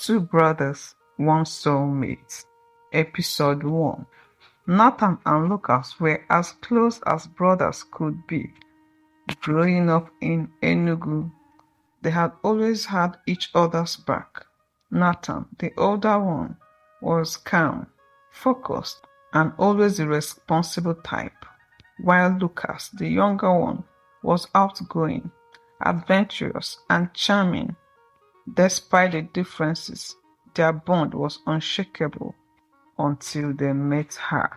Two Brothers, One Soulmate, Episode 1. Nathan and Lucas were as close as brothers could be. Growing up in Enugu, they had always had each other's back. Nathan, the older one, was calm, focused, and always the responsible type, while Lucas, the younger one, was outgoing, adventurous, and charming. Despite the differences, their bond was unshakable until they met her.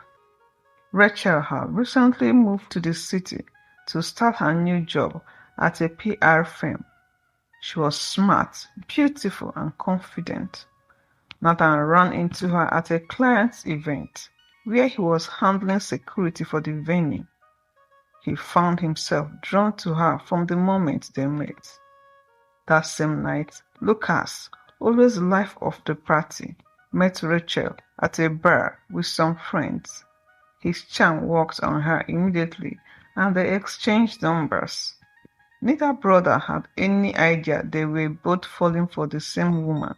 Rachel had recently moved to the city to start her new job at a PR firm. She was smart, beautiful, and confident. Nathan ran into her at a client's event where he was handling security for the venue. He found himself drawn to her from the moment they met. That same night, Lucas, always the life of the party, met Rachel at a bar with some friends. His charm worked on her immediately, and they exchanged numbers. Neither brother had any idea they were both falling for the same woman.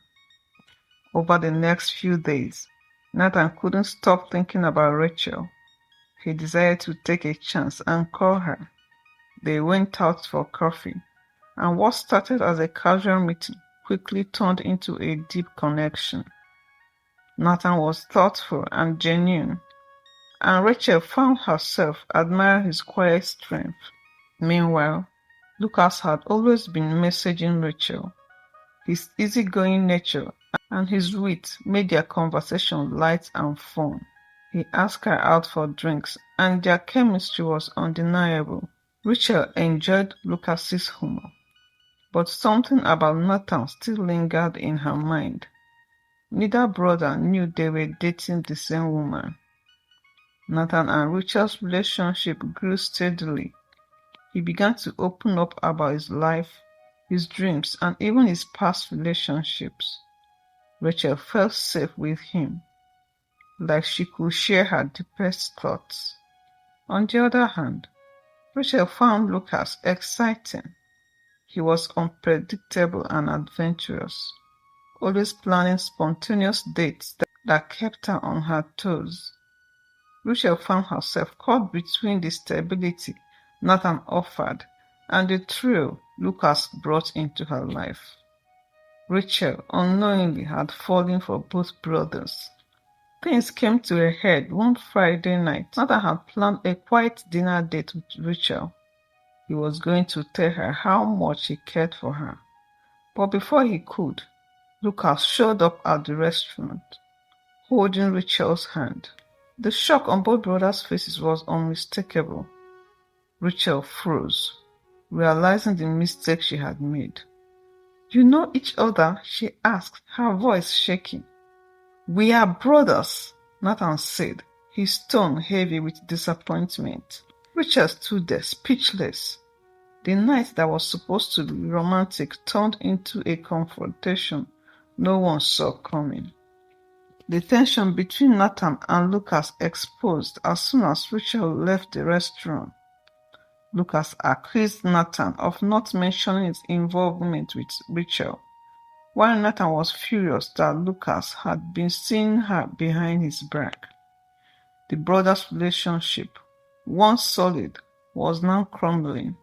Over the next few days, Nathan couldn't stop thinking about Rachel. He decided to take a chance and call her. They went out for coffee, and what started as a casual meeting quickly turned into a deep connection. Nathan was thoughtful and genuine, and Rachel found herself admiring his quiet strength. Meanwhile, Lucas had always been messaging Rachel. His easygoing nature and his wit made their conversation light and fun. He asked her out for drinks, and their chemistry was undeniable. Rachel enjoyed Lucas's humor, but something about Nathan still lingered in her mind. Neither brother knew they were dating the same woman. Nathan and Rachel's relationship grew steadily. He began to open up about his life, his dreams, and even his past relationships. Rachel felt safe with him, like she could share her deepest thoughts. On the other hand, Rachel found Lucas exciting. He was unpredictable and adventurous, always planning spontaneous dates that kept her on her toes. Rachel found herself caught between the stability Nathan offered and the thrill Lucas brought into her life. Rachel unknowingly had fallen for both brothers. Things came to a head one Friday night. Nathan had planned a quiet dinner date with Rachel. He was going to tell her how much he cared for her. But before he could, Lucas showed up at the restaurant, holding Rachel's hand. The shock on both brothers' faces was unmistakable. Rachel froze, realizing the mistake she had made. "You know each other?" she asked, her voice shaking. "We are brothers," Nathan said, his tone heavy with disappointment. Rachel stood there, speechless. The night that was supposed to be romantic turned into a confrontation no one saw coming. The tension between Nathan and Lucas exposed as soon as Rachel left the restaurant. Lucas accused Nathan of not mentioning his involvement with Rachel, while Nathan was furious that Lucas had been seeing her behind his back. The brothers' relationship, once solid, was now crumbling.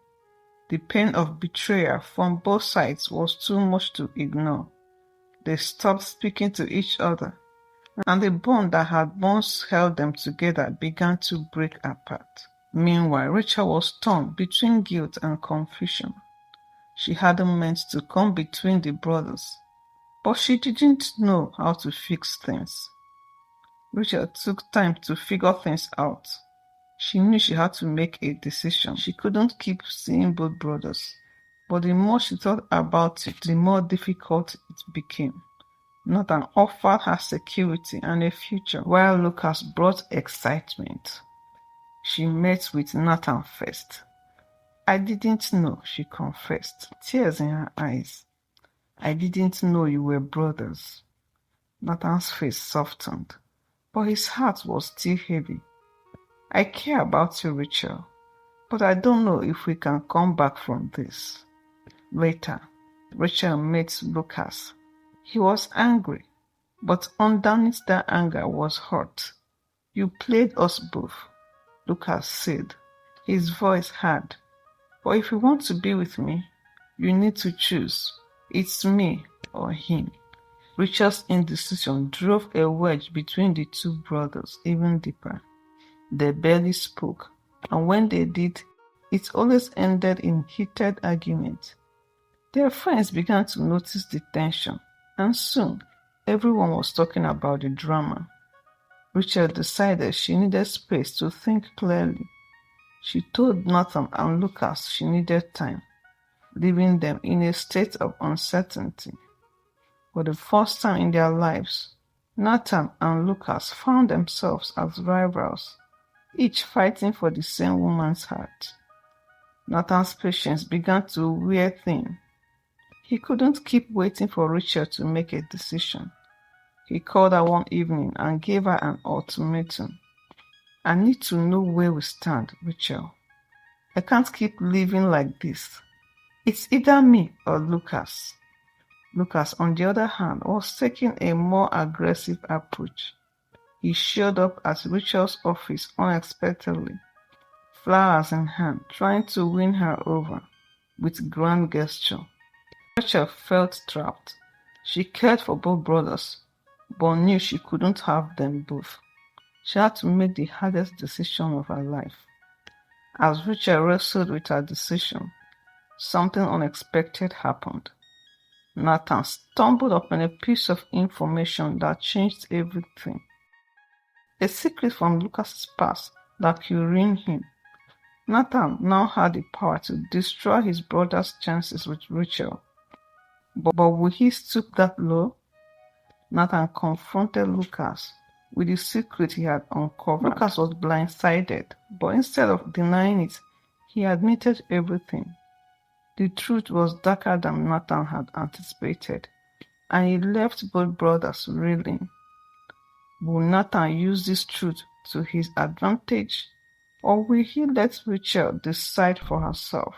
The pain of betrayal from both sides was too much to ignore. They stopped speaking to each other, and the bond that had once held them together began to break apart. Meanwhile, Rachel was torn between guilt and confusion. She hadn't meant to come between the brothers, but she didn't know how to fix things. Rachel took time to figure things out. She knew she had to make a decision. She couldn't keep seeing both brothers, but the more she thought about it, the more difficult it became. Nathan offered her security and a future, while Lucas brought excitement. She met with Nathan first. "I didn't know," she confessed, tears in her eyes. "I didn't know you were brothers." Nathan's face softened, but his heart was still heavy. "I care about you, Rachel, but I don't know if we can come back from this." Later, Rachel met Lucas. He was angry, but underneath that anger was hurt. "You played us both," Lucas said, his voice hard. "But if you want to be with me, you need to choose. It's me or him." Richard's indecision drove a wedge between the two brothers even deeper. They barely spoke, and when they did, it always ended in heated argument. Their friends began to notice the tension, and soon everyone was talking about the drama. Richard decided she needed space to think clearly. She told Nathan and Lucas she needed time, leaving them in a state of uncertainty. For the first time in their lives, Nathan and Lucas found themselves as rivals, each fighting for the same woman's heart. Nathan's patience began to wear thin. He couldn't keep waiting for Richard to make a decision. He called her one evening and gave her an ultimatum. "I need to know where we stand, Rachel. I can't keep living like this. It's either me or Lucas." Lucas, on the other hand, was taking a more aggressive approach. He showed up at Rachel's office unexpectedly, flowers in hand, trying to win her over with grand gesture. Rachel felt trapped. She cared for both brothers, but knew she couldn't have them both. She had to make the hardest decision of her life. As Rachel wrestled with her decision, something unexpected happened. Nathan stumbled upon a piece of information that changed everything. A secret from Lucas's past that could ruin him. Nathan now had the power to destroy his brother's chances with Rachel. But would he stoop that low? Nathan confronted Lucas with the secret he had uncovered. Lucas was blindsided, but instead of denying it, he admitted everything. The truth was darker than Nathan had anticipated, and it left both brothers reeling. Will Nathan use this truth to his advantage, or will he let Rachel decide for herself?